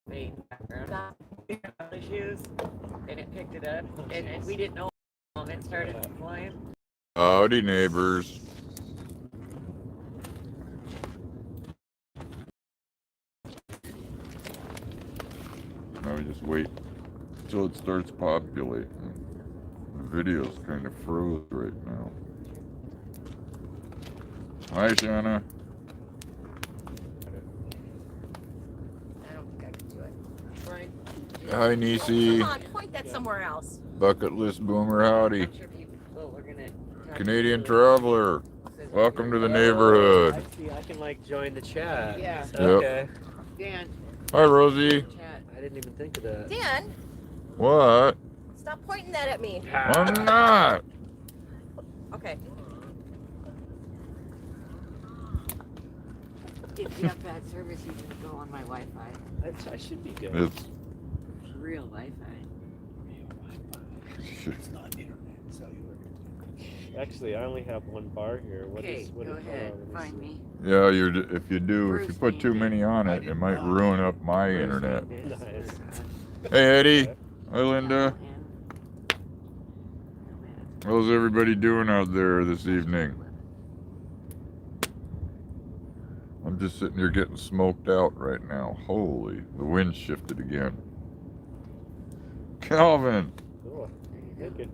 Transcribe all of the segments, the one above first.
background issues, and it picked it up, and we didn't know it started flying. Howdy, neighbors. Now we just wait until it starts populating. The video's kind of froze right now. Hi, Shanna. I don't think I can do it. Right. Hi, Nisi. Come on, point that somewhere else. Bucket list boomer, howdy. I'm sure people are gonna Canadian traveler. Welcome to the neighborhood. I see. I can like join the chat. Yeah. Okay. Dan. Hi, Rosie. Chat. I didn't even think of that. Dan, What? stop pointing that at me. I'm not. Okay. If you have bad service, you can go on my Wi-Fi. I should be good. It's Real Wi-Fi. It's not internet, cellular. Actually, I only have one bar here. Okay, go ahead. Find me. yeah. If you put too many on it, it might ruin up my internet. Nice. Hey, Eddie. Hi, Linda. How's everybody doing out there this evening? I'm just sitting here getting smoked out right now. Holy, the wind shifted again. Calvin. Cool. Thank you.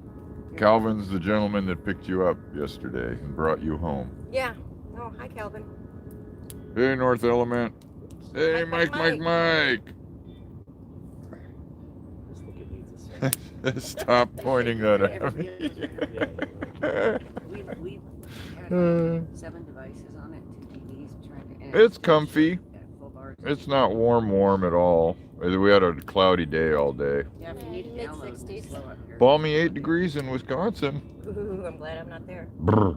Calvin's the gentleman that picked you up yesterday and brought you home. Yeah. Oh, hi, Calvin. Hey, North Element. Hey, Mike. I just think it needs a second. Stop pointing that at me. We've had 7 devices on it, 2 TVs, trying to. It's comfy. It's not warm at all. We had a cloudy day all day. Yeah, if you need to download, it's slow up here. Balmy 8 degrees in Wisconsin. Ooh, I'm glad I'm not there. Brr.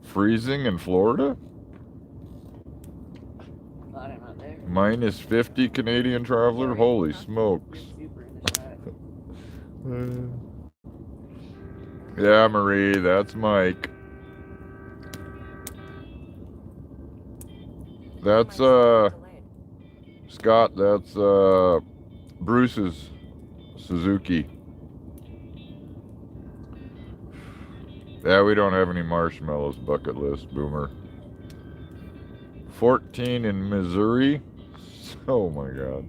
Freezing in Florida. Glad I'm not there. Minus 50 Canadian traveler. Holy smokes. You're super in the shot. Yeah, Marie, that's Mike. That's Scott, that's Bruce's Suzuki. Yeah, we don't have any marshmallows, bucket list, boomer. 14 in Missouri. Oh my god.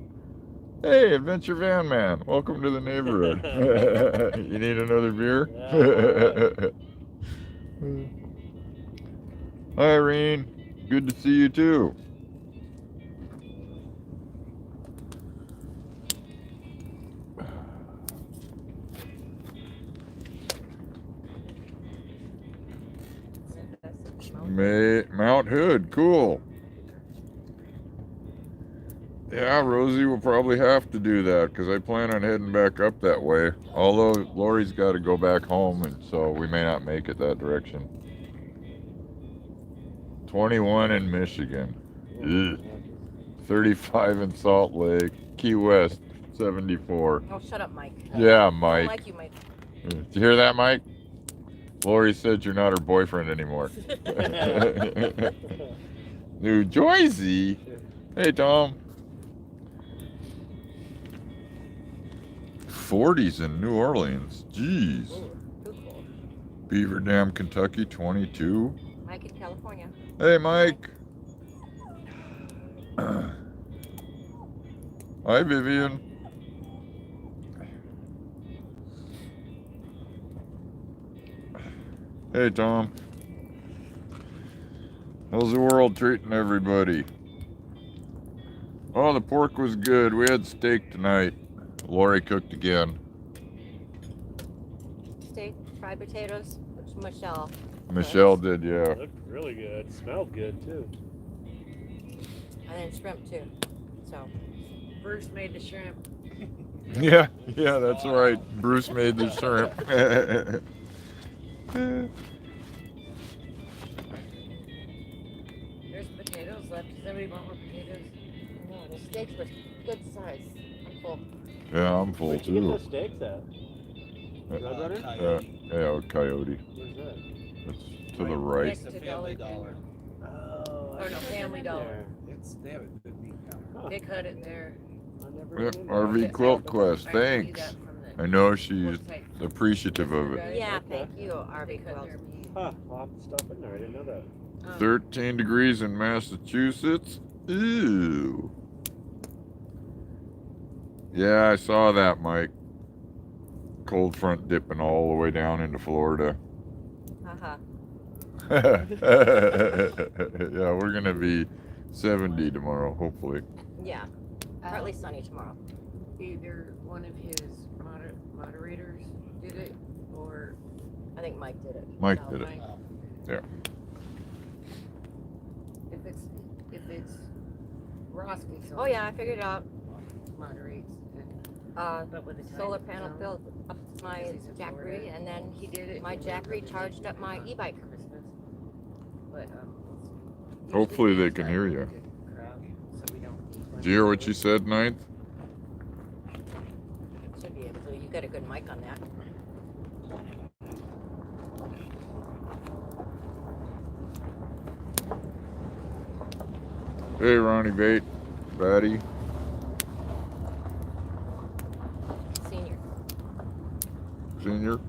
Hey, Adventure Van Man, welcome to the neighborhood. You need another beer? Hi, Irene. Good to see you too. Mount Hood, cool. Yeah, Rosie will probably have to do that because I plan on heading back up that way. Although Lori's got to go back home, and so we may not make it that direction. 21 in Michigan. Ugh. 35 in Salt Lake. Key West, 74. Oh, shut up, Mike. Yeah, I Mike. don't like you, Mike. Did you hear that, Mike? Lori said you're not her boyfriend anymore. New Jersey. Hey, Tom. 40s in New Orleans. Jeez. Too cold. Beaver Dam, Kentucky, 22. Mike in California. Hey, Mike. Hi, Vivian. Hey, Tom. How's the world treating everybody? Oh, the pork was good. We had steak tonight. Lori cooked again. Steak, fried potatoes, Michelle. Michelle did, yeah. Looked really good. Smelled good too. And then shrimp too. So, Bruce made the shrimp. Yeah, that's right. Bruce made the shrimp. There's potatoes left. Does everybody want more potatoes? No, the steaks were good size. I'm full. Yeah, I'm full Where'd you get too. those steaks at? Roadrunner? Yeah, Coyote. Where's that? It's to the right. Next to Dollar General. Oh, Or no, Family Dollar. They have a good meat counter. Huh. They cut it there. never Yep, been in RV there. Quilt Quest. I can do Thanks. that from the I know she's website. appreciative of it. Guys, Yeah, Okay. thank you, RV because Quilt. they're me. Huh, I'll have to stop in there. I didn't know that. 13 degrees in Massachusetts. Ew. Yeah, I saw that, Mike. Cold front dipping all the way down into Florida. Uh-huh. Yeah, we're gonna be 70 tomorrow, hopefully. Yeah, partly sunny tomorrow. Either one of his moderators did it, or I think Mike did it. Mike no, did it. Mike. Yeah. If it's Ross gets Oh yeah, I figured it out. moderates, but with the Solar time panel zone, filled up my because he's in Jackery, Florida, and then he did it. my and Jackery we charged up my on e-bike. Christmas, but Hopefully usually they he's can got hear a you. good crowd, so we don't. Did you hear what she said, Ninth? Should be able to. You got a good mic on that. Hey, Ronnie Bate, Batty. Senior. Senior.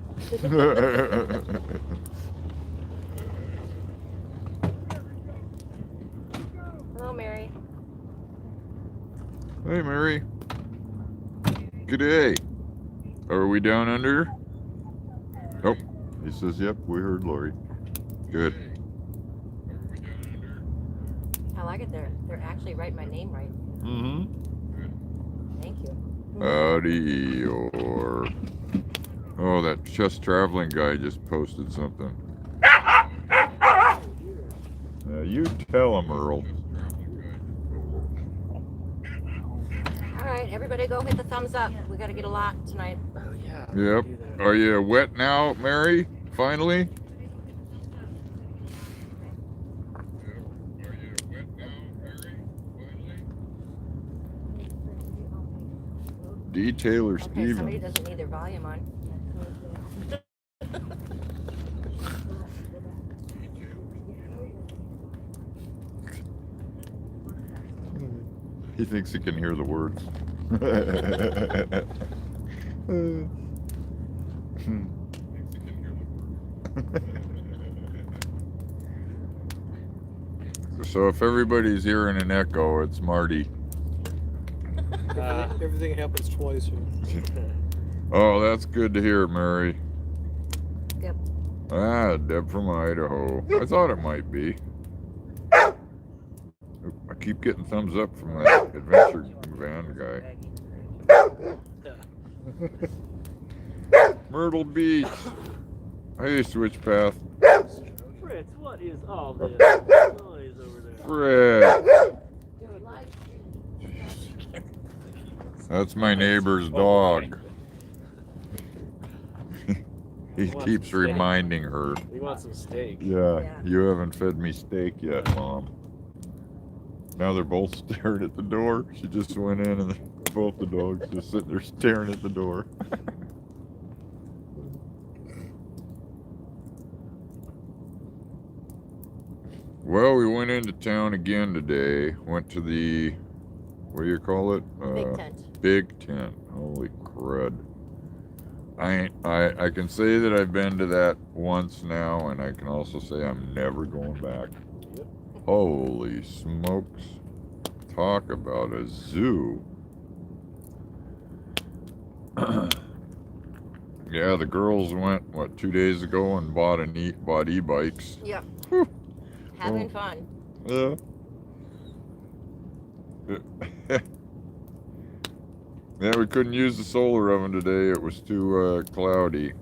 Hello, Mary. Hey, Mary. G'day. Are we down under? Oh, he says, yep, we heard Lori. Good. I like it. They're actually writing my name right. Mm-hmm. Thank you. Howdy, or... Oh, that Just Traveling guy just posted something. You tell him, Earl. All right, everybody go hit the thumbs up. We got to get a lot tonight. Oh, yeah. Yep. Are you wet now, Mary? Finally? Detailer Okay, somebody Steven. doesn't need their volume on. He thinks he can hear the words. So if everybody's hearing an echo, it's Marty. Everything happens twice here. Oh, that's good to hear, Mary. Yep. Ah, Deb from Idaho. I thought it might be. I keep getting thumbs up from that adventure van guy. Myrtle Beach. Hey, Switchpath. Fritz, what is all this noise over there? Fred. That's my neighbor's dog. He keeps reminding her. We want some steak. Yeah, Yeah. you haven't fed me steak yet, Mom. Now they're both staring at the door. She just went in and both the dogs just sitting there staring at the door. Well, we went into town again today. Went to the, what do you call it? Big tent. Big Tent. Holy crud. I can say that I've been to that once now, and I can also say I'm never going back. Yep. Holy smokes. Talk about a zoo. Yeah, the girls went, what, 2 days ago and bought e-bikes. Yep. Whew. Having fun. Yeah. Yeah, we couldn't use the solar oven today. It was too cloudy.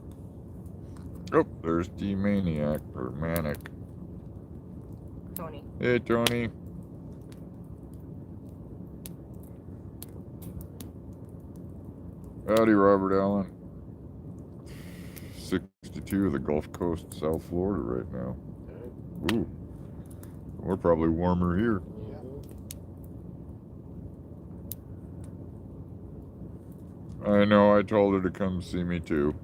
Oh, there's D-Maniac, or Manic. Tony. Hey, Tony. Howdy, Robert Allen. 62 of the Gulf Coast, South Florida right now. Ooh. We're probably warmer here. I know, I told her to come see me too.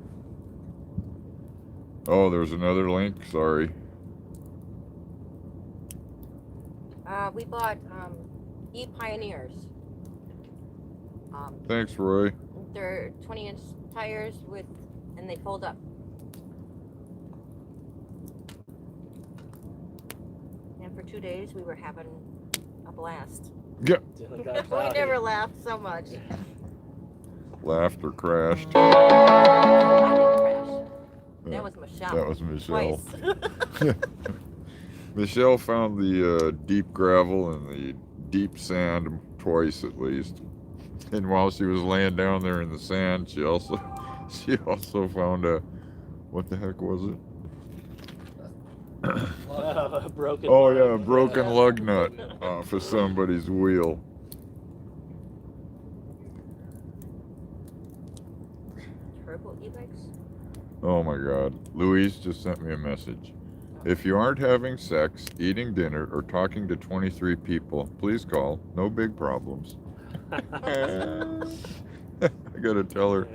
Oh, there's another link, sorry. We bought e-Pioneers. Thanks, Roy. They're 20-inch tires and they fold up. And for 2 days, we were having a blast. Yeah. Dylan We got cloudy. never laughed so much. Laughed or crashed. I didn't crash. That was Michelle. That was Michelle. Twice. Michelle found the deep gravel and the deep sand twice at least. And while she was laying down there in the sand, she also found a, what the heck was it? A broken Oh lug. yeah, a broken lug nut off of somebody's wheel. Turbo e-bikes? Oh my God. Louise just sent me a message. If you aren't having sex, eating dinner, or talking to 23 people, please call. No big problems. I gotta tell her.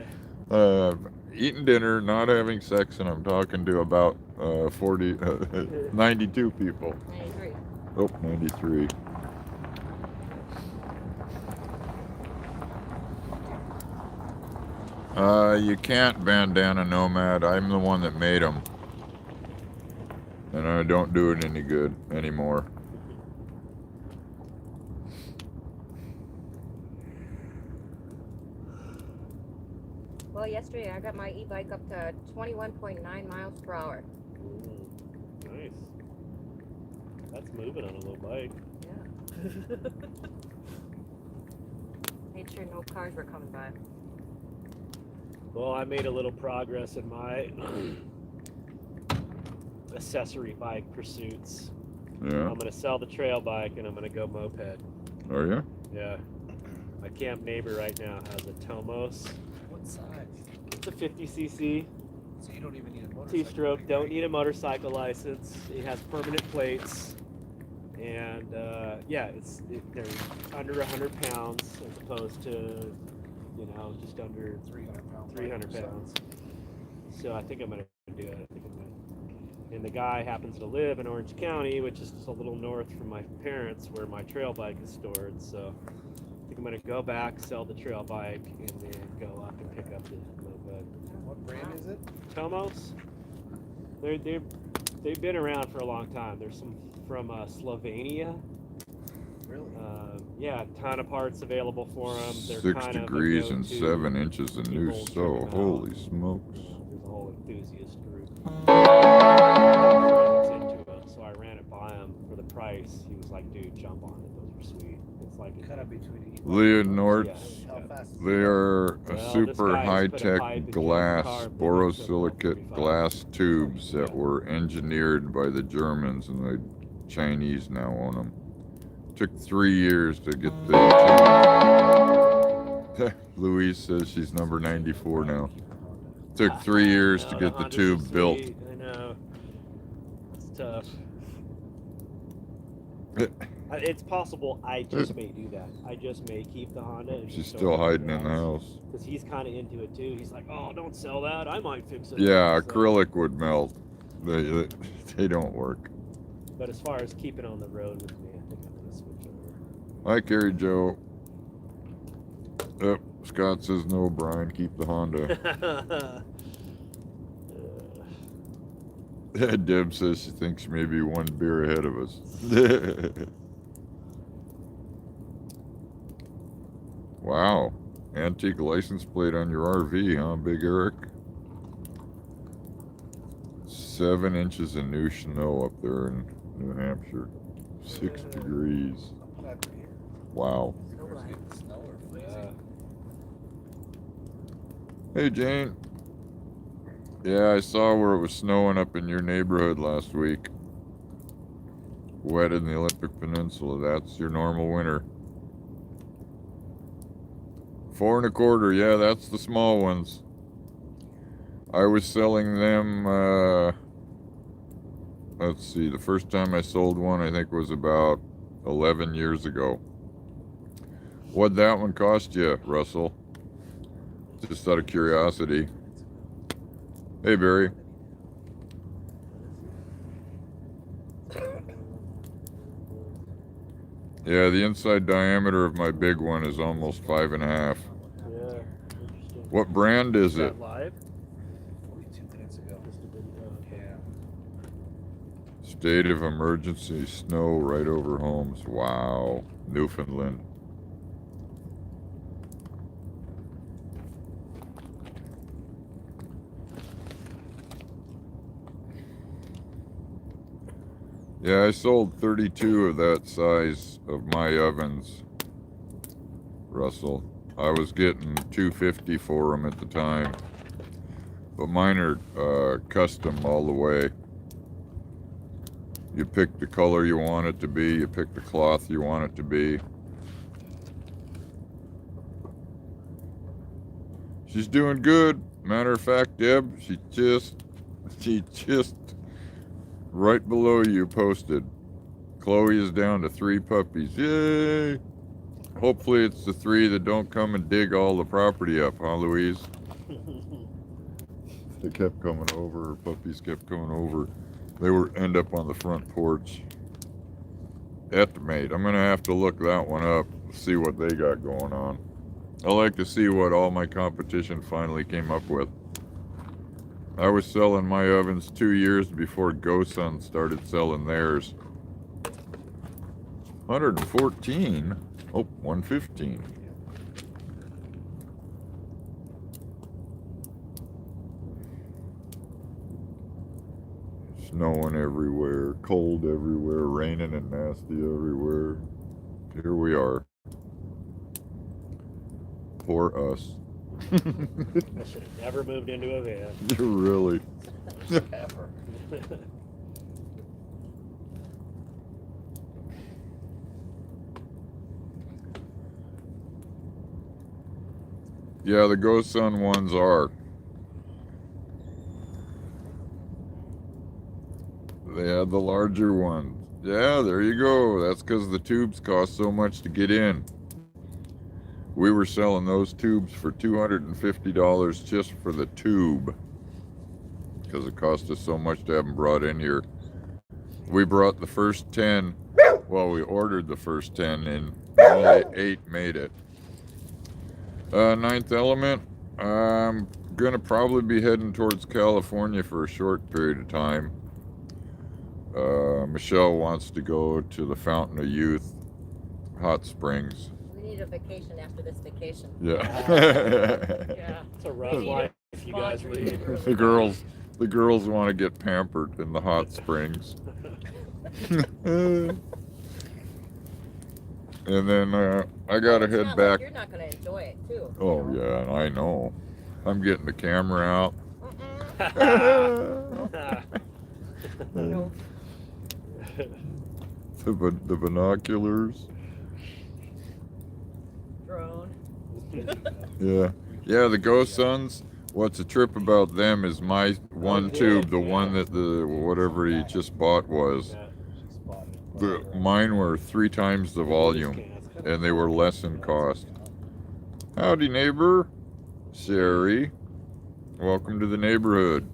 Eating dinner, not having sex, and I'm talking to about 92 people. 93. Oh, 93. You can't bandana nomad. I'm the one that made them. And I don't do it any good anymore. Well, yesterday I got my e-bike up to 21.9 miles per hour. Nice. That's moving on a little bike. Yeah. Made sure no cars were coming by. Well, I made a little progress in my accessory bike pursuits. Yeah. I'm gonna sell the trail bike and I'm gonna go moped. Are you? Yeah. My camp neighbor right now has a Tomos. What size? It's a 50cc So you don't even need a motorcycle. two-stroke. Don't need a motorcycle license. It has permanent plates, and yeah, they're under 100 pounds as opposed to, just under 300 pounds. 300 pounds. So I think I'm gonna do it. And the guy happens to live in Orange County, which is just a little north from my parents, where my trail bike is stored. So I think I'm gonna go back, sell the trail bike, and then go up and pick up the moped. What brand is it? Tomos. They've been around for a long time. There's some from Slovenia. Really? Yeah, a ton of parts available for them. They're 6 kind of a degrees and go-to. 7 inches of new people snow. tripping out. Holy smokes. There's a whole enthusiast group. So I ran it by him for the price. He was like, "Dude, jump on it. Those are sweet." It's like Kind of between each. Leonord's. How fast? They are Well, a this super guy has put a pipe high-tech in your glass, car, but borosilicate it's glass tubes that were engineered by the Germans, and the Chinese now own them. Took 3 years to get the tube. Louise says she's number 94 now. Took 3 years to get the tube built. I know. It's tough. It's possible I just may do that. I just may keep the Honda. And She's just still throw it hiding in the house. Because he's kind of into it too. He's like, "Oh, don't sell that. I might fix it." Yeah, So- acrylic would melt. They don't work. But as far as keeping on the road with me, I think I'm gonna switch over. Hi, Carrie Joe. Yep, Scott says no, Brian. Keep the Honda. Deb says she thinks she may be one beer ahead of us. Wow. Antique license plate on your RV, huh, Big Eric? 7 inches of new snow up there in New Hampshire. 6 degrees. I'm glad we're here. Wow. There's getting snow or Yeah. freezing. Hey, Jane. Yeah, I saw where it was snowing up in your neighborhood last week. Wet in the Olympic Peninsula. That's your normal winter. 4 1/4. Yeah, that's the small ones. I was selling them, let's see, the first time I sold one I think was about 11 years ago. What'd that one cost you, Russell? Just out of curiosity. Hey, Barry. Yeah, the inside diameter of my big one is almost 5.5. Yeah, interesting. What brand is it? that live? 42 minutes ago. Just a video. Yeah. State of emergency, snow right over homes. Wow, Newfoundland. Yeah, I sold 32 of that size of my ovens, Russell. I was getting $250 for them at the time, but mine are custom all the way. You pick the color you want it to be, you pick the cloth you want it to be. She's doing good. Matter of fact, Deb, she just right below you posted. Chloe is down to 3 puppies. Yay! Hopefully it's the 3 that don't come and dig all the property up, huh, Louise? They kept coming over, her puppies kept coming over. They were end up on the front porch. Estimate. I'm gonna have to look that one up, see what they got going on. I like to see what all my competition finally came up with. I was selling my ovens 2 years before GoSun started selling theirs. 114? Oh, 115. Snowing everywhere, cold everywhere, raining and nasty everywhere. Here we are. Poor us. I should have never moved into a van. You really. Ever. Yeah, the GoSun ones are. They had the larger ones. Yeah, there you go. That's because the tubes cost so much to get in. We were selling those tubes for $250 just for the tube. Because it cost us so much to have them brought in here. We brought the first 10. Well, we ordered the first 10 and only 8 made it. Ninth Element. I'm going to probably be heading towards California for a short period of time. Michelle wants to go to the Fountain of Youth hot springs. We need a vacation after this vacation. Yeah. Yeah. It's a rough life if you guys leave. The girls want to get pampered in the hot springs. And then I gotta It's head not back. Like you're not going to enjoy it too. Oh yeah, I know. I'm getting the camera out. No. The binoculars. Drone. Yeah. Yeah, the GoSuns. What's a trip about them is my one tube, the one that the whatever he just bought was. Mine were 3 times the volume, and they were less in cost. Howdy, neighbor. Sherry. Welcome to the neighborhood.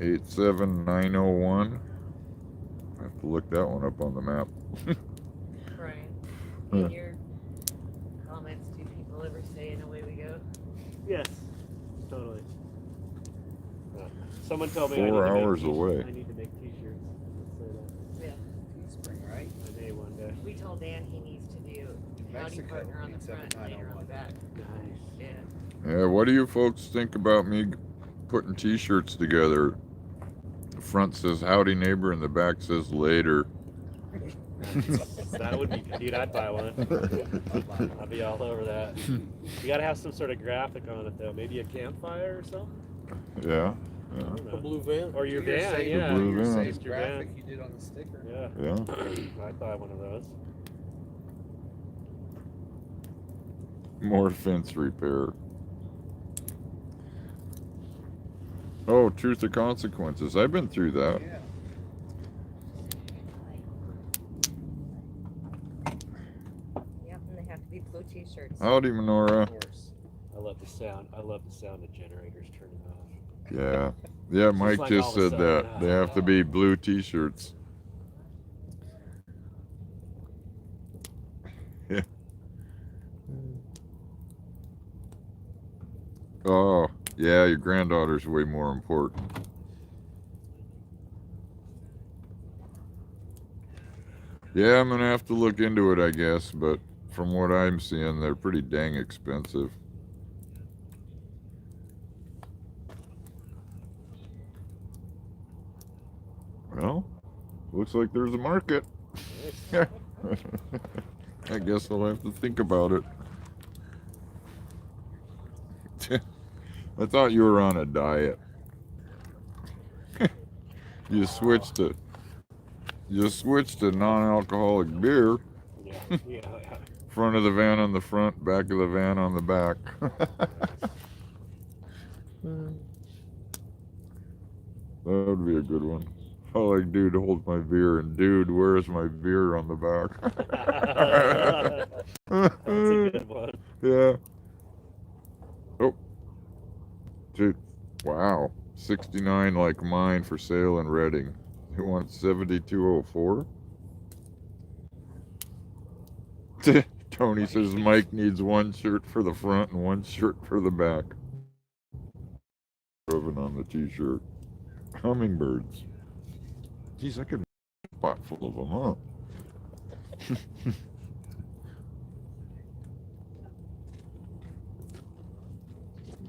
87901. I have to look that one up on the map. Brian, in your comments, do people ever say, and away we go? Yes, totally. Someone told me 4 I need hours to make away. I need to make t-shirts. Let's say Yeah. Spring, right? that. I may one day. We told Dan he needs to do Howdy Mexico, Partner on the front, later on the back. Nice. Yeah. Yeah, what do you folks think about me putting t-shirts together? The front says howdy neighbor and the back says later. That would be, dude, I'd buy one. I'd be all over that. You gotta have some sort of graphic on it though. Maybe a campfire or something? Yeah. I don't A know. blue van. Or your Do your van, same- yeah. blue your van. same Just your graphic van. you did on the sticker. Yeah. Yeah. I'd buy one of those. More fence repair. Oh, truth or consequences. I've been through that. Yeah. Yep, and they have to be blue t-shirts. Howdy, Menorah. Of course. I love the sound. I love the sound of generators turning off. Yeah. Yeah, Mike like just all of a said that. sudden, They have to be blue t-shirts. Yeah. Oh, yeah, your granddaughter's way more important. Yeah, I'm gonna have to look into it, I guess, but from what I'm seeing, they're pretty dang expensive. Well, looks like there's a market. I guess I'll have to think about it. I thought you were on a diet. You switched to non-alcoholic beer. Yeah. Front of the van on the front, back of the van on the back. That would be a good one. I like, dude, hold my beer, and dude, where's my beer on the back? That's a good one. Yeah. Oh, dude, wow, 69 like mine for sale in Reading. They want 7204. Tony says Mike needs one shirt for the front and one shirt for the back. Rubbing on the t-shirt. Hummingbirds. Geez, I could make a pot full of them, huh?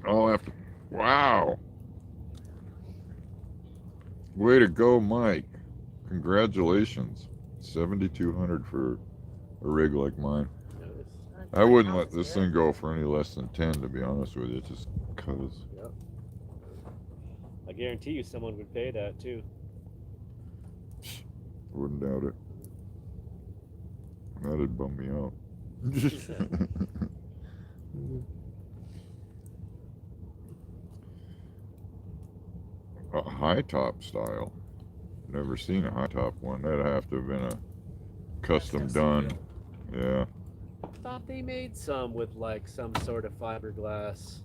I'll have to. Wow. Way to go, Mike. Congratulations. 7,200 for a rig like mine. I wouldn't let this thing go for any less than 10, to be honest with you, just cause. Yep. I guarantee you someone would pay that too. Wouldn't doubt it. That'd bum me out. A high top style. Never seen a high top one. That'd have to have been a custom done. Yeah. I thought they made some with like some sort of fiberglass.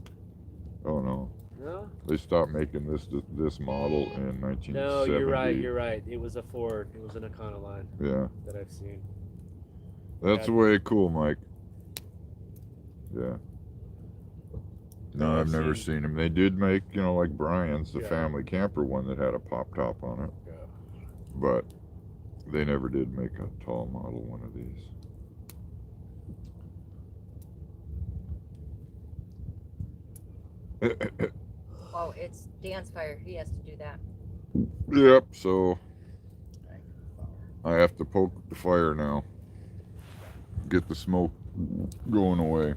Oh no. No? They stopped making this model in 1970. No, you're right. You're right. It was a Ford. It was an Econoline. Yeah. That I've seen. That's way cool, Mike. Yeah. No, I've never seen them. They did make, like Brian's, the family camper one that had a pop top on it. Yeah. But they never did make a tall model one of these. Oh, it's Dan's fire. He has to do that. Yep, so I have to poke the fire now. Get the smoke going away.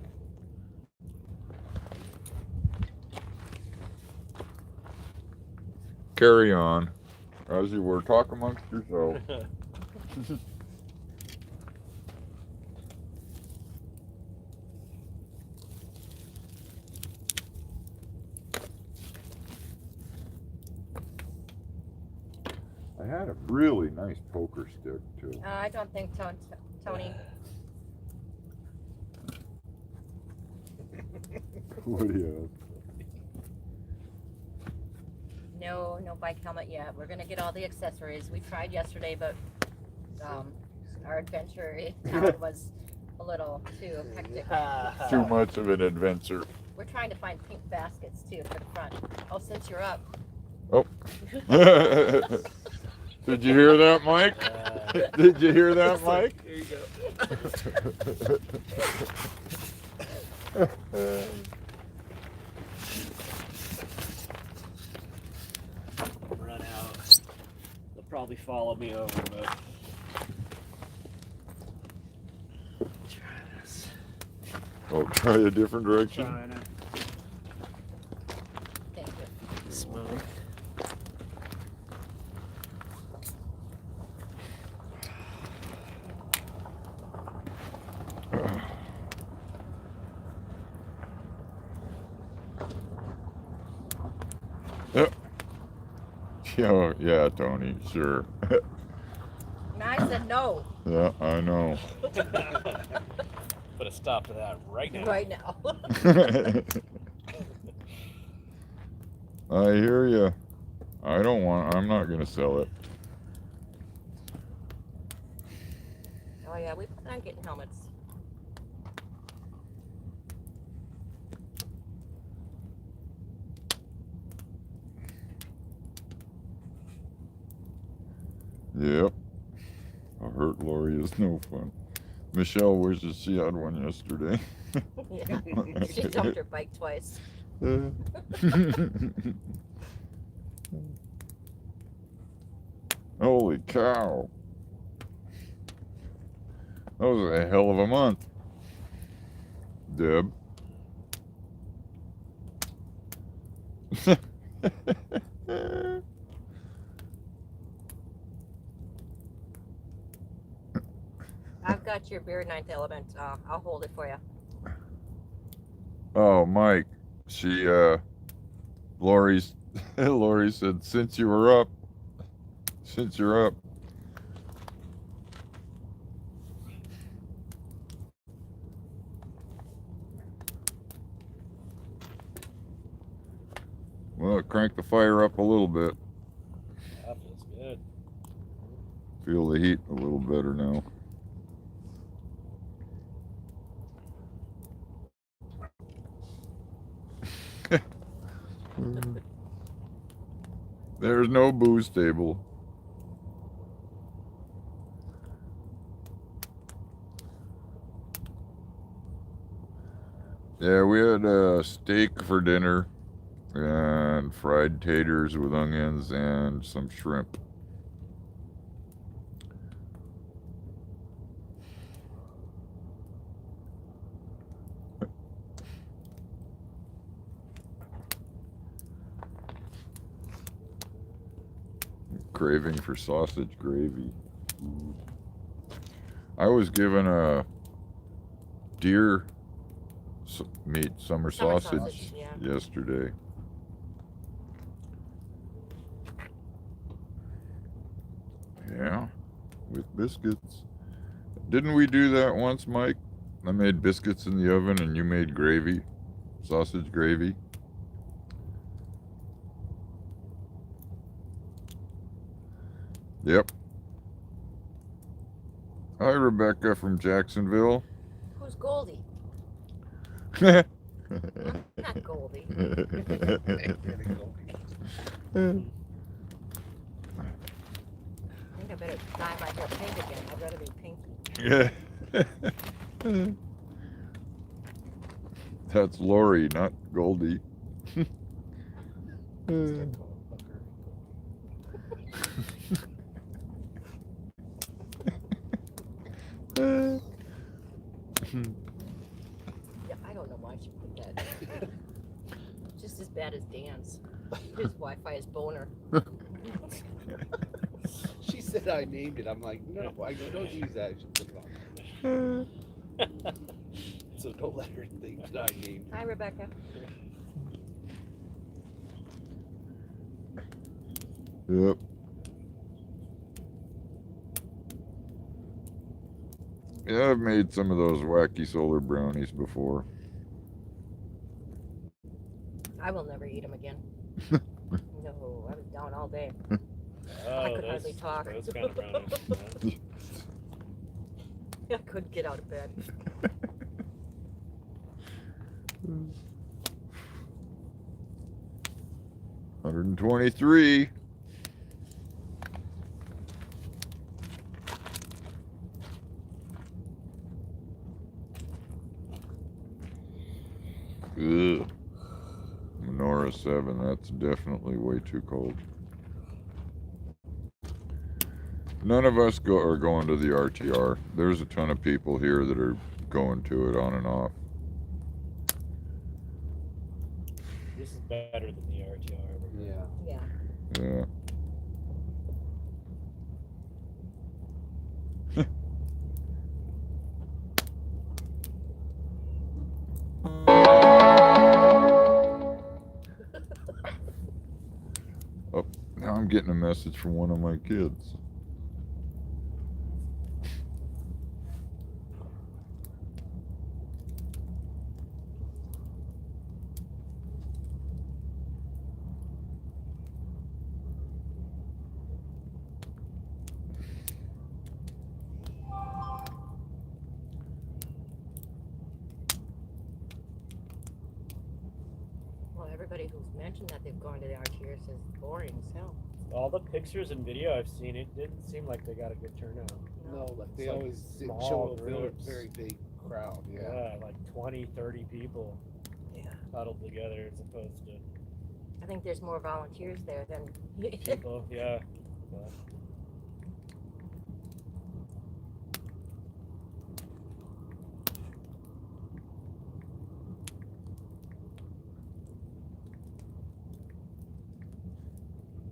Carry on. As you were, talk amongst yourselves. I had a really nice poker stick too. I don't think Tony. What do you No bike helmet yet. We're gonna get all the accessories. We tried yesterday, but our adventure in town was a little too hectic. have? Too much of an adventure. We're trying to find pink baskets too for the front. Oh, since you're up. Oh. Did you hear that, Mike? Did you hear that, Mike? Here you go. Run out. They'll probably follow me over, but try this. Oh, try a different direction. Trying it. Thank you. Smoke. Yeah, Tony, sure. And I said no. Yeah, I know. Put a stop to that right now. Right now. I hear you. I'm not going to sell it. Oh yeah, we plan on getting helmets. Yep. A hurt Lori is no fun. Michelle wishes she had one yesterday. Yeah. She jumped her bike twice. Holy cow. That was a hell of a month. Deb. I've got your beer ninth element. I'll hold it for you. Oh, Mike. She, Lori said, since you're up. Well, crank the fire up a little bit. That feels good. Feel the heat a little better now. There's no booze table. Yeah, we had steak for dinner and fried taters with onions and some shrimp. Craving for sausage gravy. I was given a deer meat summer sausage Yeah. yesterday. Yeah, with biscuits. Didn't we do that once, Mike? I made biscuits in the oven and you made gravy, sausage gravy. Yep. Hi, Rebecca from Jacksonville. Who's Goldie? Not Not Goldie. I think I better dye my hair pink again. I'd rather be pinky. That's Lori, not Goldie. Yeah, I don't know why she put that. Just as bad as Dan's. His Wi-Fi is boner. She said I named it. I'm like, no, I go, don't use that. She put it on. So don't let her think that I named Hi, Rebecca. Yep. Yeah, I've made some of those wacky solar brownies before. I will never eat them again. No, I was down all day. Oh, I could hardly talk. Those kind of brownies. I couldn't get out of bed. $123. Ugh. Menorah 7, that's definitely way too cold. None of us are going to the RTR. There's a ton of people here that are going to it on and off. This is better than the RTR. Yeah. Yeah. Yeah. Oh, now I'm getting a message from one of my kids. Well, everybody who's mentioned that they've gone to the RTR says it's boring as hell. All the pictures and video I've seen, it didn't seem like they got a good turnout. No, like they It's like always small show a very, groups. very big crowd. Yeah. Yeah, like 20, 30 people Yeah. huddled together as opposed to I think there's more volunteers there than. people. Yeah. But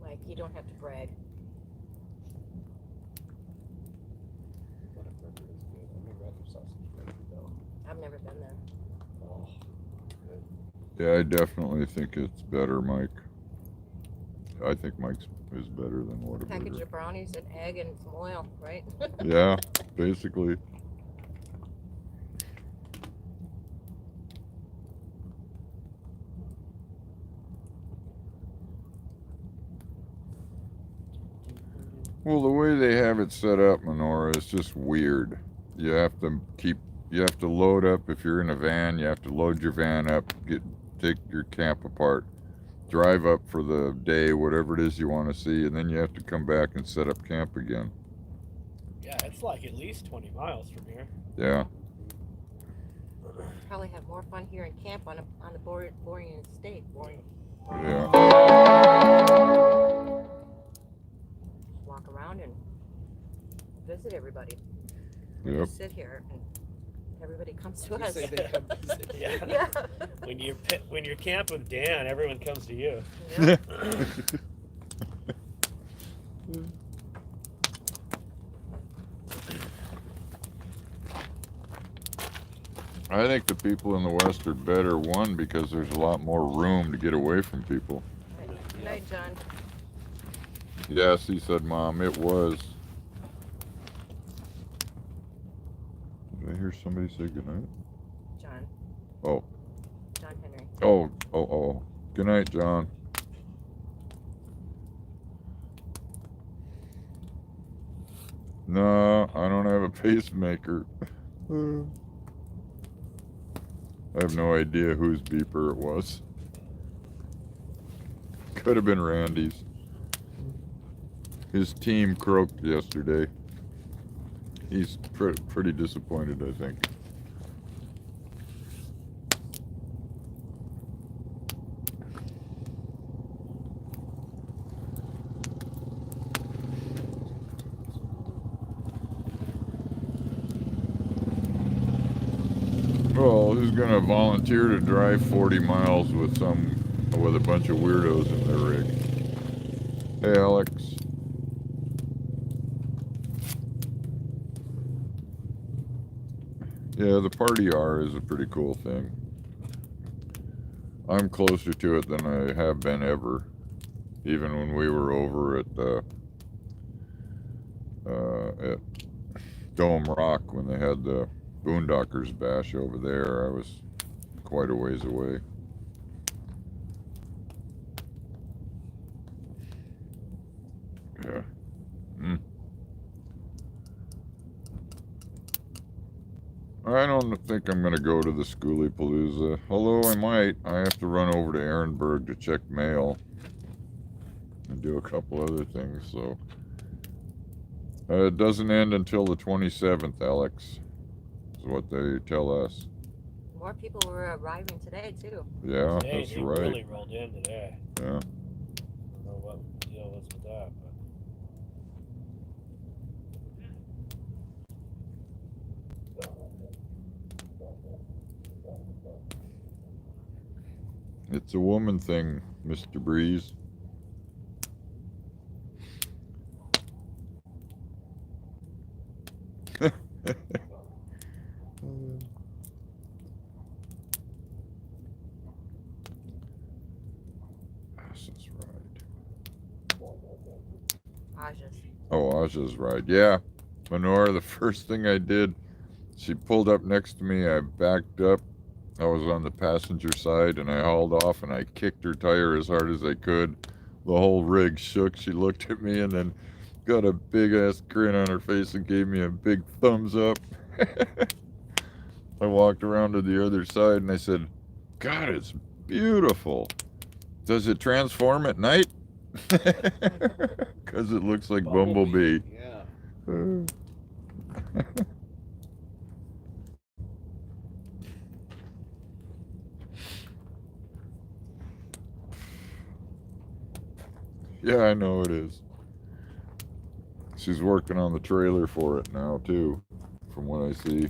Mike, you don't have to brag. Whataburger is good. I never had their sausage burger though. I've never been there. Oh, good. Yeah, I definitely think it's better, Mike. I think Mike's is better than Package Whataburger. of brownies, an egg, and some oil, right? Yeah, basically. Well, the way they have it set up, Menorah, is just weird. You have to load up if you're in a van. You have to load your van up, take your camp apart, drive up for the day, whatever it is you want to see, and then you have to come back and set up camp again. yeah, it's like at least 20 miles from here. Yeah. Probably have more fun here in camp on the boring estate. Yeah. Walk around and visit everybody. Yep. Just sit here and everybody comes to You us. say they come visit. Yeah. Yeah. When you're camp with Dan, everyone comes to you. Yeah. I think the people in the West are better, one, because there's a lot more room to get away from people. Good night, John. Yes, he said, Mom, it was. Did I hear somebody say goodnight? John. Oh. John Henry. Oh. Good night, John. No, I don't have a pacemaker. I have no idea whose beeper it was. Could have been Randy's. His team croaked yesterday. He's pretty disappointed, I think. Well, who's gonna volunteer to drive 40 miles with a bunch of weirdos in their rig? Hey, Alex. Yeah, the Party R is a pretty cool thing. I'm closer to it than I have been ever. Even when we were over at Dome Rock when they had the Boondockers Bash over there, I was quite a ways away. Yeah. I don't think I'm going to go to the Schoolie Palooza, although I might. I have to run over to Ehrenberg to check mail and do a couple other things, so. It doesn't end until the 27th, Alex, is what they tell us. More people were arriving today, too. Yeah, Hey, that's he right. really rolled in today. Yeah. I don't know what the deal was with that, but It's a woman thing, Mr. Breeze. Aja's ride. Aja's. Oh, Aja's ride. Yeah. Menorah, the first thing I did, she pulled up next to me. I backed up. I was on the passenger side and I hauled off and I kicked her tire as hard as I could. The whole rig shook. She looked at me and then got a big ass grin on her face and gave me a big thumbs up. I walked around to the other side and I said, God, it's beautiful. Does it transform at night? Because it looks like Bumblebee. Yeah. Yeah, I know it is. She's working on the trailer for it now, too, from what I see.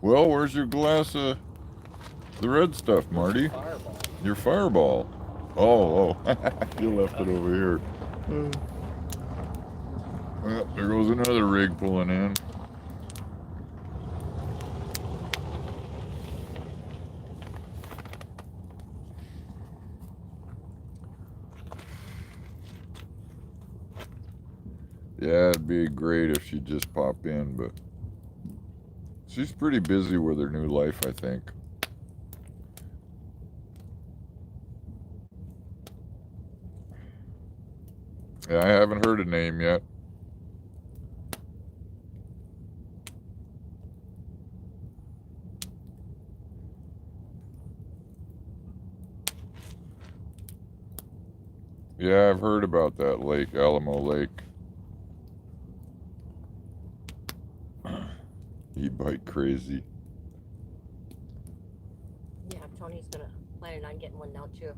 Well, where's your glass of the red stuff, Marty? Fireball. Your fireball. Oh, you left it over here. Well, there goes another rig pulling in. Yeah, it'd be great if she'd just pop in, but she's pretty busy with her new life, I think. Yeah, I haven't heard a name yet. Yeah, I've heard about that lake, Alamo Lake. E-bike crazy. Yeah, Tony's planning on getting one now too.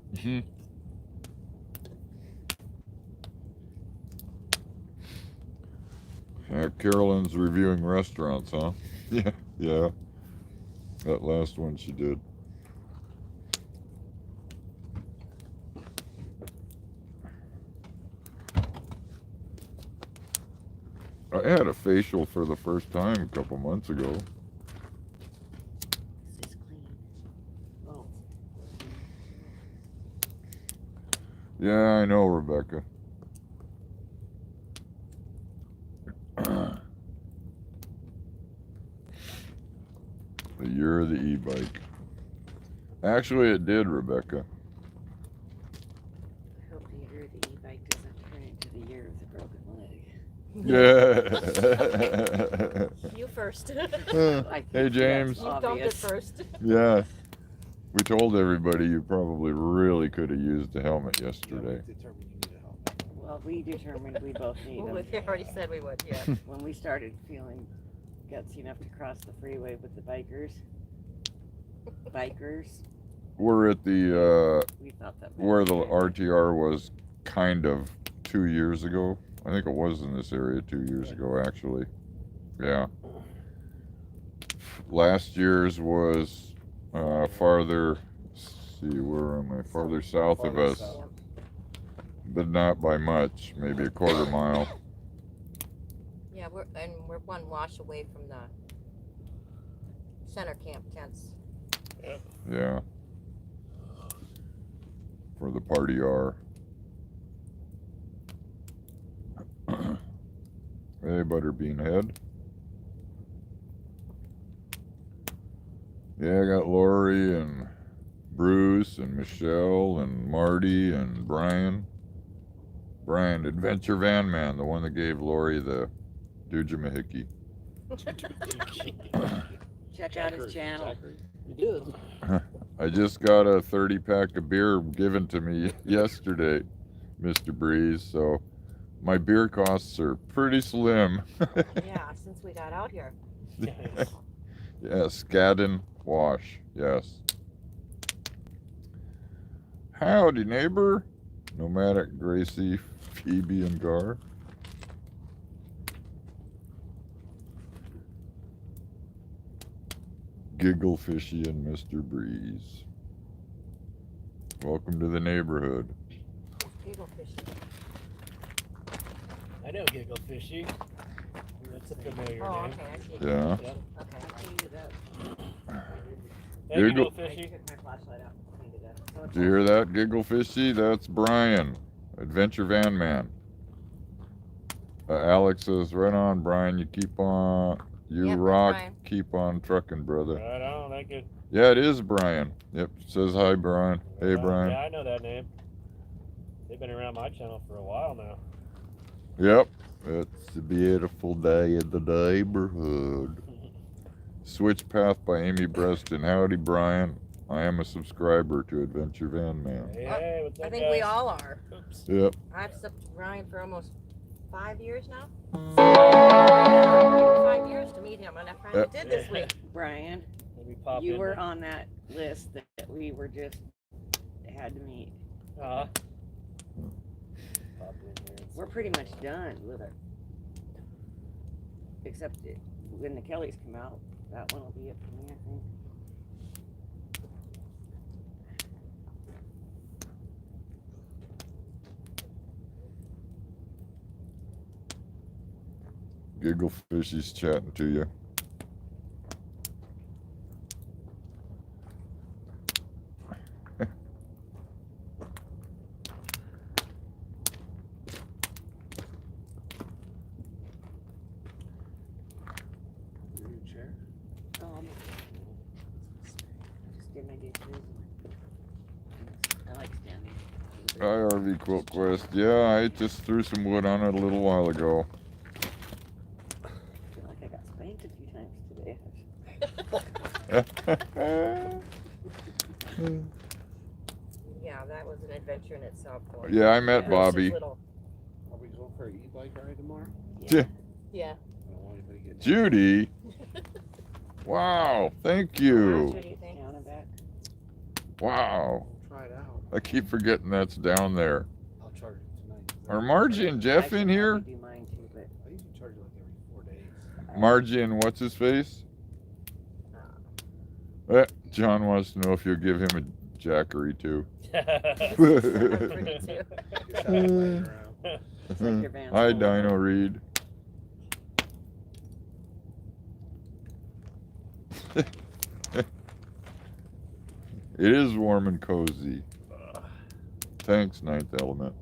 Yeah, Carolyn's reviewing restaurants, huh? Yeah. That last one she did. I had a facial for the first time a couple months ago. This is clean. Oh. Yeah, I know, Rebecca. The year of the e-bike. Actually, it did, Rebecca. I hope the year of the e-bike doesn't turn into the year of the broken leg. Yeah. You first. I Hey, think James. that's You dumped it obvious. first. Yeah. We told everybody you probably really could have used the helmet Yeah, yesterday. we determined you need a helmet. Well, we determined we both need Well, them. we already said we would, yeah. When we started feeling gutsy enough to cross the freeway with the bikers, We're at the we thought that where the meant- RTR was kind of 2 years ago. I think it was in this area 2 years ago, actually. Yeah. Last year's was farther. Let's see, where am I? Farther south of Farther us, south. but not by much. Maybe a quarter mile. Yeah, we're one wash away from the center camp tents. Yeah. Where the party are. Hey, Butterbean Head. Yeah, I got Lori and Bruce and Michelle and Marty and Brian. Brian, Adventure Van Man, the one that gave Lori the Dujamahiki. Check out his channel. You did. I just got a 30-pack of beer given to me yesterday, Mr. Breeze, so my beer costs are pretty slim. Yeah, since we got out here. Yeah, Skadden Wash, yes. Howdy, neighbor. Nomadic, Gracie, Phoebe, and Gar. Giggle Fishy and Mr. Breeze. Welcome to the neighborhood. Giggle fishy. I know Giggle Fishy. That's a familiar Oh, name. okay, I see. Yeah. Okay. Hey, Giggle- Giggle Fishy. Took my flashlight out and cleaned it up. So Did you hear that, Giggle Fishy? That's Brian, Adventure Van Man. Alex says, right on, Brian. You keep on, you Yep, that's rock. Brian. Keep on trucking, brother. Right on, that good. Yeah, it is Brian. Yep, says hi, Brian. Hey, Brian. Yeah, I know that name. They've been around my channel for a while now. Yep, it's a beautiful day in the neighborhood. Switch Path by Amy Breston. Howdy, Brian. I am a subscriber to Adventure Van Man. Hey, what's up, I think guys? we all are. Oops. Yep. I've subbed to Ryan for almost 5 years now. 5 years to meet him, and I finally did this week. Brian, Let me pop you in were there. on that list that we were just had to meet. Pop in here. We're pretty much done with it. Except when the Kellys come out, that one will be it for me, I think. Gigglefishy's chatting to you. Your new chair? Just did my dishes. I like standing. IRV Quilt Quest. Yeah, I just threw some wood on it a little while ago. I feel like I got spanked a few times today. Yeah, that was an adventure in itself. Yeah, I met Versus Bobby. little- Are we going for an e-bike ride tomorrow? Yeah. Yeah. I don't want anybody getting Judy. Wow, thank you. What do you think? Down and back. Wow. We'll try it out. I keep forgetting that's down there. I'll charge it tonight. Are Margie and Jeff I should in here? probably do mine too, but I usually charge it like every 4 days. Margie and what's his face? John wants to know if you'll give him a jackery too. I'm pretty too. Just have it lying around. it's like your Van Hi, Solo. Dino Reed. It is warm and cozy. Thanks, Ninth Element.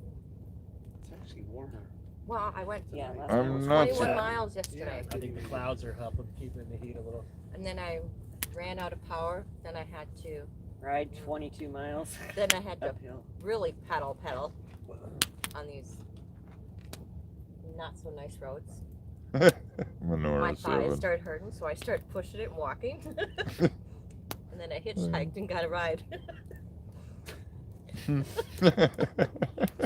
It's actually warmer. Well, I went Yeah, last I'm time was not 21 so- miles yesterday, I think the clouds are helping keeping the heat a little. and then I ran out of power. Then I had to. Ride 22 miles Then I had to uphill. really pedal on these not so nice roads. My Menorah thighs 7. started hurting, so I started pushing it and walking. And then I hitchhiked and got a ride. So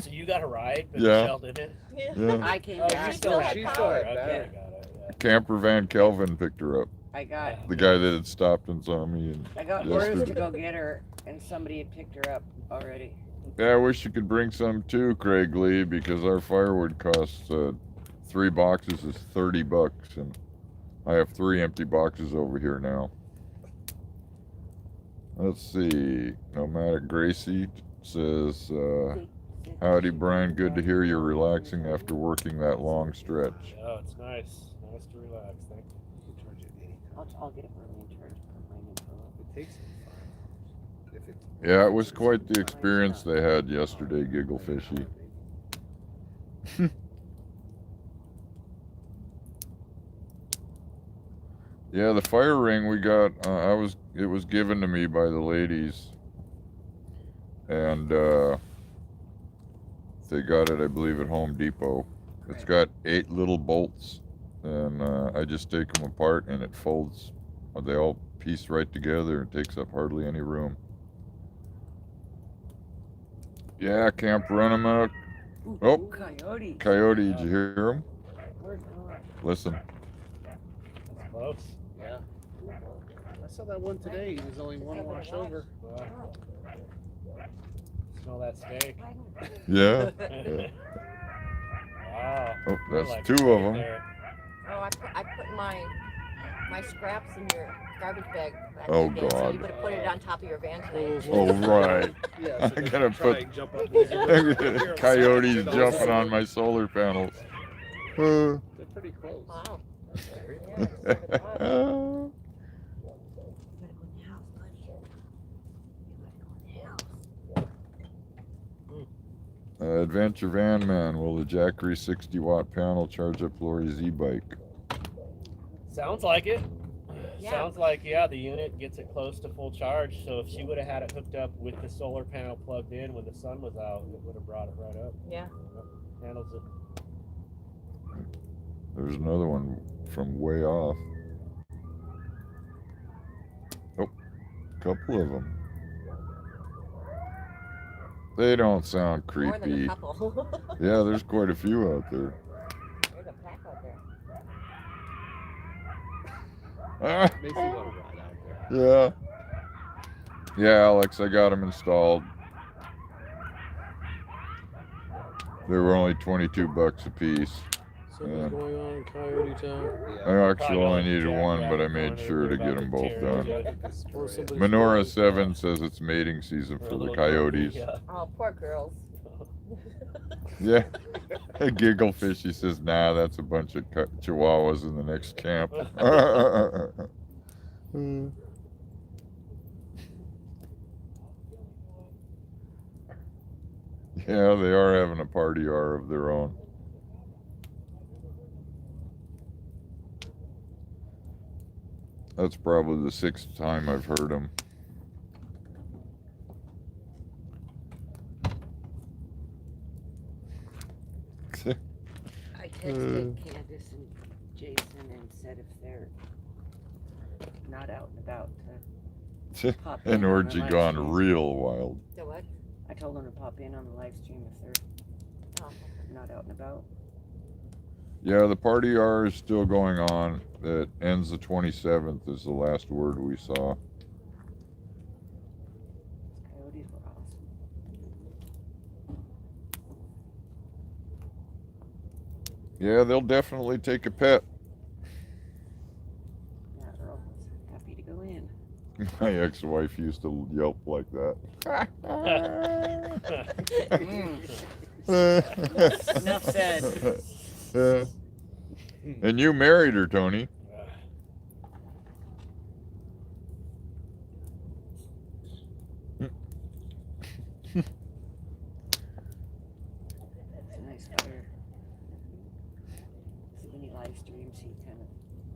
you got a ride, but Yeah. Michelle didn't? Yeah. I came Oh, back. you still had She power. still had Okay, battery. got it. Yeah. Camper Van Kelvin picked her up. I got The guy that had stopped and saw me. And orders Yesterday. to go get her, and somebody had picked her up already. yeah, I wish you could bring some too, Craig Lee, because our firewood costs 3 boxes is $30, and I have 3 empty boxes over here now. Let's see. Nomadic Gracie says, "Howdy, Brian. Good to hear you're relaxing after working that long stretch." Oh, it's nice. Nice to relax. Thank you. You can charge it anytime. I'll get Marley in charge of my info. It takes 5 hours. If it's Yeah, it was quite the experience they had yesterday, Gigglefishy. Yeah, the fire ring we got, it was given to me by the ladies. And they got it, I believe, at Home Depot. It's got 8 little bolts, and I just take them apart and it folds. They all piece right together and takes up hardly any room. Yeah, Camp Runamuck. Oh. Coyote. Coyote, did you hear him? Where's Noah? Listen. That's close. Yeah. I saw that one today. He was only one wash over. Smell that steak. Yeah. Wow. Oh, I that's like 2 it of right them. there. Oh, I put my scraps in your garbage bag. back Oh, there, So God. you would have put it on top of your van tonight. Oh, right. Yeah, so I they gotta can try put- and jump up over. Coyotes jumping on my solar panels. They're pretty close. Wow. Adventure Van Man, will the Jackery 60-watt panel charge up Lori's e-bike? Sounds like it. Yeah. Sounds like, yeah, the unit gets it close to full charge. So if she would have had it hooked up with the solar panel plugged in when the sun was out, it would have brought it right up. Yeah. Handles it. There's another one from way off. Oh, couple of them. They don't sound More than a creepy. couple. Yeah, there's quite a few out there. There's a pack out there. Ah, Makes me want to ride out there. yeah. Yeah, Alex, I got them installed. They were only $22 a piece. Something's Yeah. going on in Coyote Town. I Yeah. actually only needed one, but I made sure to get them both done. Or somebody's Menorah driving. 7 says it's mating season for the little coyotes. Yeah. Oh, poor girls. Yeah. A giggle fishy says, nah, that's a bunch of chihuahuas in the next camp. Yeah, they are having a party hour of their own. That's probably the 6th time I've heard them. I texted Candace and Jason and said if they're not out and about to pop in. An on the orgy live gone stream. real wild. The what? I told them to pop in on the live stream if they're Oh, not out and about. Yeah, the party hour is still going on. It ends the 27th is the last word we saw. Coyotes were awesome. Yeah, they'll definitely take a pet. Yeah, Earl was happy to go in. My ex-wife used to yelp like that. Enough said. And you married her, Tony. It's a nice fire. So when he live streams, he kind of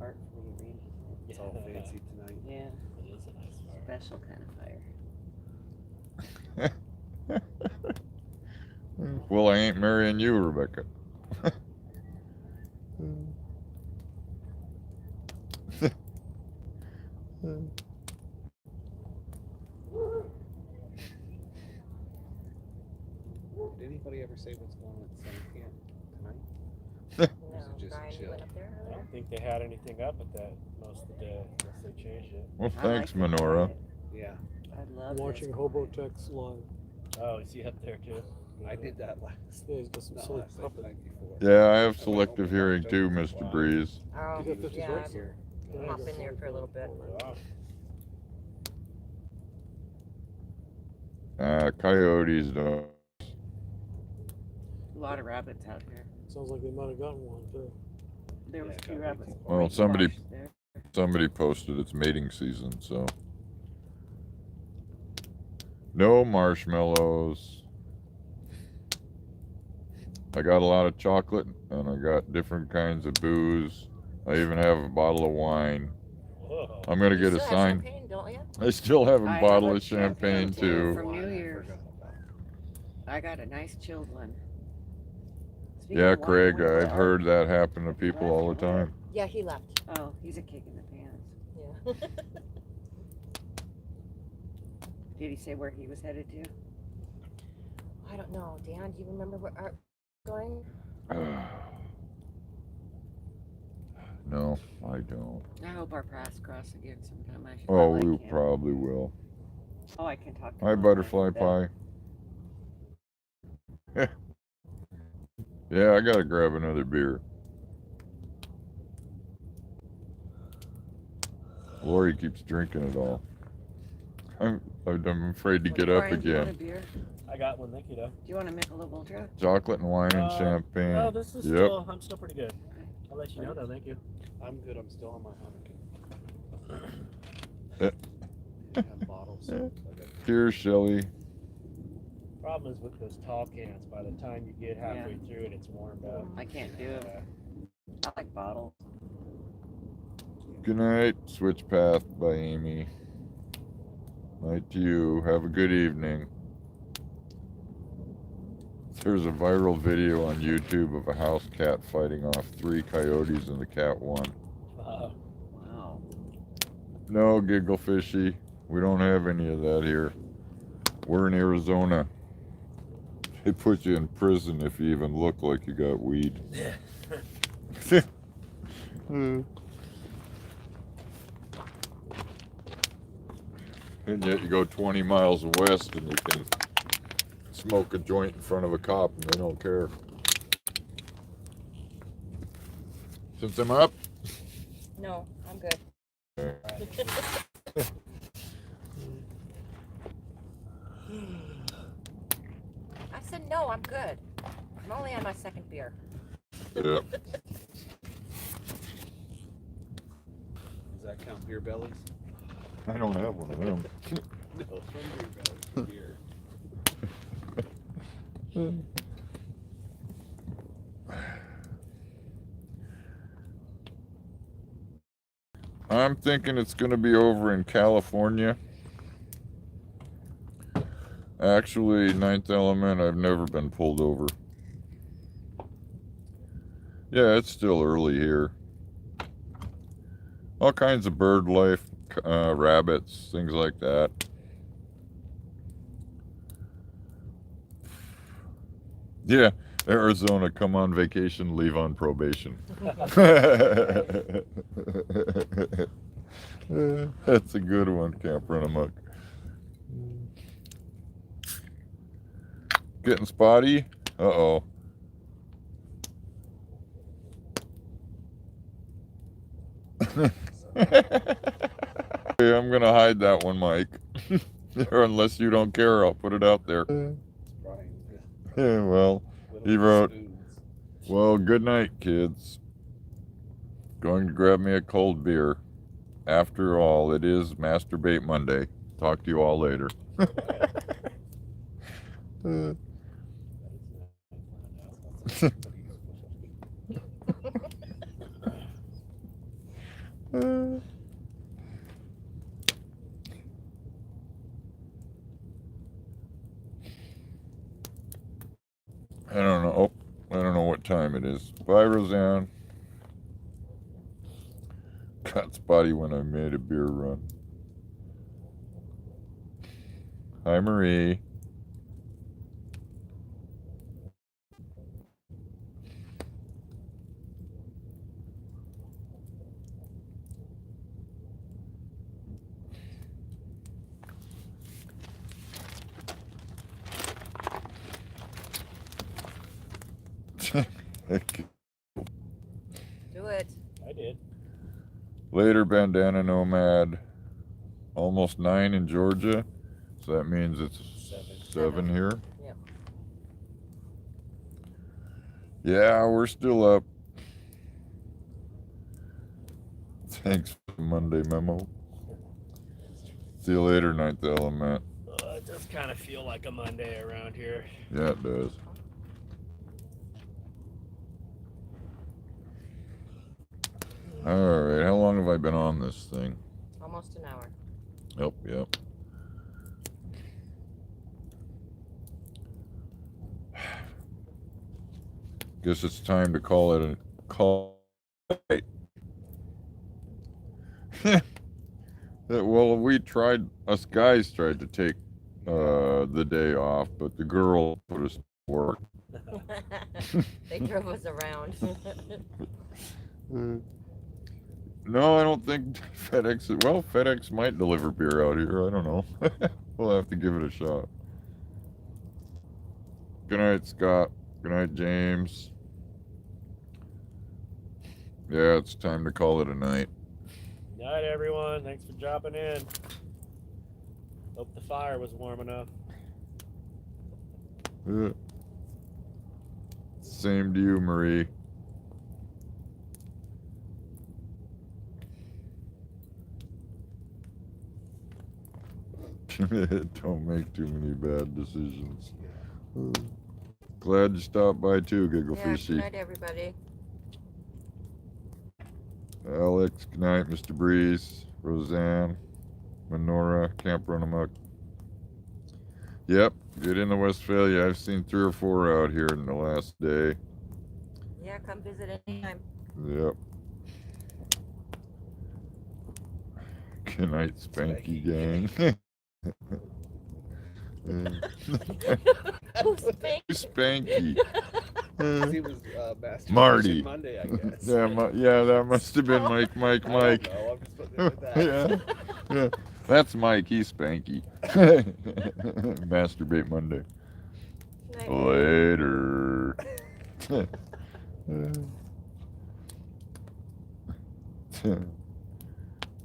artfully arranges it. It's all fancy tonight. Yeah, It is a nice fire. special kind of fire. Well, I ain't marrying you, Rebecca. Did anybody ever say what's going on at summer camp tonight? no, Or is it just Brian, you chill? went up there? I don't think they had anything up at that most of the day, unless they changed it. Well, I thanks, like it. Menorah. Yeah, I love Watching this. Hobotex live. Oh, is he up there too? I did that last. Yeah, he's got some Not silly last night, puppet. the night before. Yeah, I have selective hearing too, Mr. Breeze. Oh, You got 50 yeah, bucks? Here. Yeah, I Hop got in there for a little bit. Wow. Coyotes don't. A lot of rabbits out here. Sounds like they might have gotten one too. There was Yeah, two got rabbits. Well, already somebody- washed there. Somebody posted it's mating season, so. No marshmallows. I got a lot of chocolate and I got different kinds of booze. I even have a bottle of wine. Whoa. I'm gonna You get a still have sign. champagne, don't you? I still have a I bottle have of a champagne champagne, too. too. From New Wine, I Year's. forgot about. I got a nice chilled one. Speaking Yeah, of wine, Craig, when's I've that? heard that happen to people all the time. Yeah, he left. Oh, he's a kick in the pants. Yeah. Did he say where he was headed to? I don't know. Dan, do you remember where Art was going? No, I don't. I hope our paths cross again sometime. I should Oh, like we him. probably will. Oh, I can talk to Hi, him butterfly about pie. Yeah, I gotta grab another beer. Lori keeps drinking it all. I'm afraid to that. get up Brian, do you want a again. beer? I got one, thank you, though. Do you want a Michelob Ultra? Chocolate and wine and No, champagne. this is Yep. still, I'm still pretty good. I'll let you know, though, thank you. I'm good. I'm still on my Heineken. Yeah. I have bottles. So I got- Cheers, Shelly. Problem is with those tall cans, by the time you get halfway through it, it's warmed up. I can't do it. I like bottles. Good night, Switch Path by Amy. Night to you. Have a good evening. There's a viral video on YouTube of a house cat fighting off 3 coyotes and the cat won. Wow. No, Giggle Fishy. We don't have any of that here. We're in Arizona. They put you in prison if you even look like you got weed. Yeah. And yet you go 20 miles west and you can smoke a joint in front of a cop and they don't care. Since I'm up? No, I'm good. I said no, I'm good. I'm only on my second beer. Yep. Does that count beer bellies? I don't have one of them. No, from beer bellies, from beer. I'm thinking it's going to be over in California. Actually, Ninth Element, I've never been pulled over. Yeah, it's still early here. All kinds of bird life, rabbits, things like that. Yeah, Arizona, come on vacation, leave on probation. That's a good one, Camp Run Amok. Getting spotty? Uh-oh. Okay, I'm gonna hide that one, Mike. Or unless you don't care, I'll put it out there. Yeah, well, he wrote, well, good night, kids. Going to grab me a cold beer. After all, it is Masturbate Monday. Talk to you all later. I don't know. Oh, I don't know what time it is. Bye, Roseanne. Got spotty when I made a beer run. Hi, Marie. Do it. I did. Later, Bandana Nomad. Almost 9 in Georgia. So that means it's 7 here. Yep. Yeah, we're still up. Thanks for the Monday memo. See you later, Ninth Element. It does kind of feel like a Monday around here. Yeah, it does. Alright, how long have I been on this thing? Almost an hour. Yep. Guess it's time to call it a call. Well, us guys tried to take the day off, but the girl put us to work. They drove us around. No, I don't think FedEx. Well, FedEx might deliver beer out here. I don't know. We'll have to give it a shot. Good night, Scott. Good night, James. Yeah, it's time to call it a night. Night, everyone. Thanks for dropping in. Hope the fire was warm enough. Same to you, Marie. Don't make too many bad decisions. Glad you stopped by too, Giggle Yeah, Fishy. good night, everybody. Alex, good night, Mr. Breeze, Roseanne, Menorah, Camp Run Amok. Yep, get into Westphalia. I've seen 3 or 4 out here in the last day. Yeah, come visit anytime. Yep. Good night, Spanky Gang. Who's Spanky? Spanky. He was Masturbation Marty. Monday, I guess. Yeah, that must have been Mike. I don't know. I'm just putting it with that. Yeah. That's Mike. He's Spanky. Masturbate Monday. Later.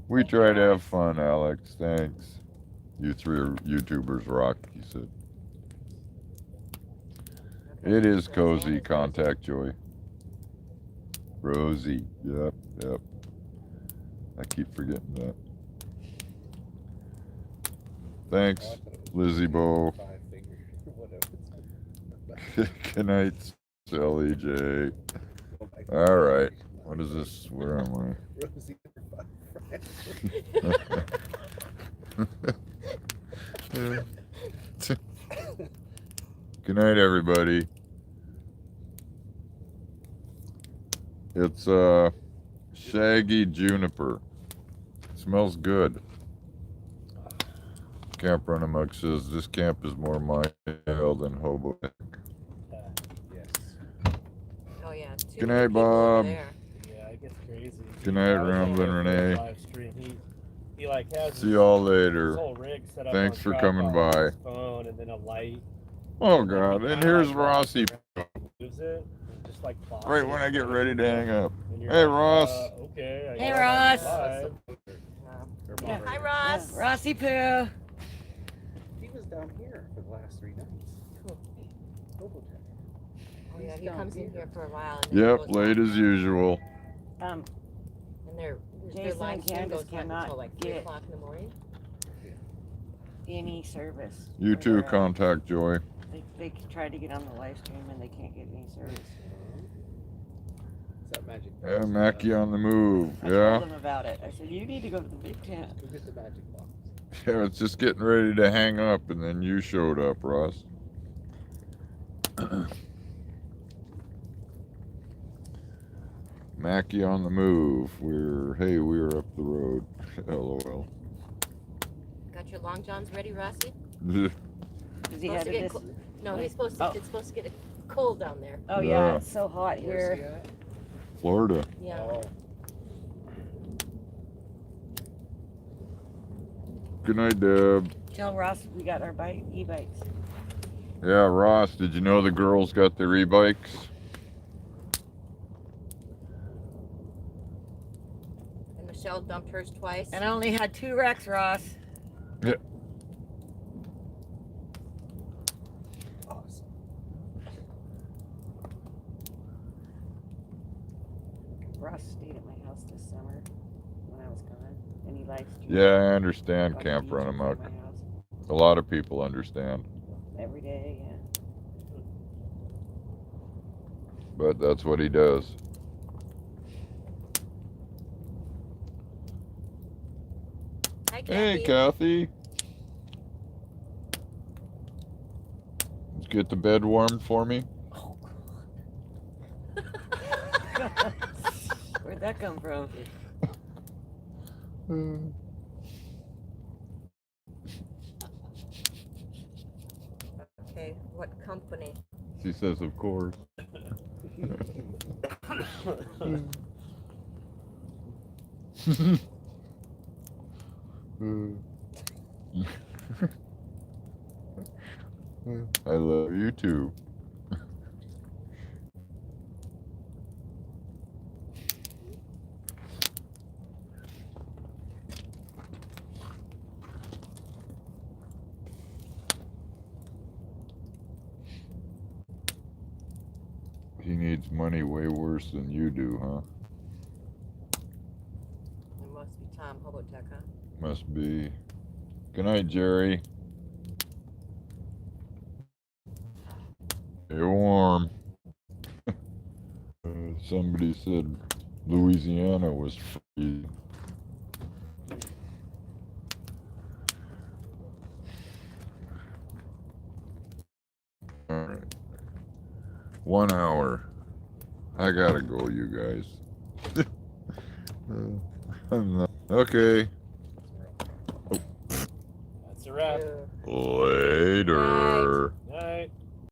We try to have fun, Alex. Thanks. You three YouTubers rock, he said. It is cozy. Contact Joy. Rosie. Yep. I keep forgetting that. Thanks, Lizzie Bo. Good night, Sally J. All right. What is this? Where am I? Rosie, Good night, everybody. It's shaggy juniper. Smells good. Camp Runamuk says this camp is more mild than Hobo. Yes. Oh yeah. Too Good many night, people over Bob. there. Yeah, it gets crazy. Good night, I was on Ramblin' his Renee. live stream. He like has See y'all his later. whole rig set up Thanks on for coming tripod by. with his phone and then a light. Oh And then he God! kinda And here's like Rossi. moves it and just like plops Right it when I in get front ready of to you. hang up. And you're Hey, like, Ross. Okay. I Hey, guess. Ross. Bye. Yeah. Hi, Ross. Rossi Poo. He was down here for the last 3 nights. Hobo Tech. Oh yeah, he down comes in here. here for a while. And then Yep, goes late off. as usual. And their Jason live and stream Candace goes on cannot until like 3 get- o'clock in the morning. Any service. You for too. their, Contact Joy. They try to get on the live stream and they can't get any service. Is that magic? Yeah, box? Mackie on the move. I Yeah. told them about it. I said, you need to go to the big tent. Go get the magic box. Yeah, it's just getting ready to hang up, and then you showed up, Ross. Mackie on the move. We're up the road. LOL. Got your long johns ready, Rossi? Is he Supposed to headed get this? cold. No, he's supposed to. Oh. It's supposed to get cold down there. Oh Yeah. yeah, it's so hot Where's here. he at? Florida. Yeah. Oh, Good night, Deb. Tell Ross we got our e-bikes. Yeah, Ross, did you know the girls got their e-bikes? And Michelle dumped hers twice. And I only had 2 wrecks, Ross. awesome. Ross stayed at my house this summer when I was gone, and he live streamed. Yeah, I understand, on Camp YouTube Run from Amok. my house A lot of people understand, every day. Yeah. but that's what he does. Hi, Kathy. Hey, Kathy. Let's get the bed warmed for me. Where'd that come from? Okay, what company? She says, of course. I love you too. He needs money way worse than you do, huh? It must be Tom Hobotech, huh? Must be. Good night, Jerry. Stay warm. Somebody said Louisiana was free. All right. 1 hour. I gotta go, you guys. I'm not. Okay. That's a wrap. Yeah. Later.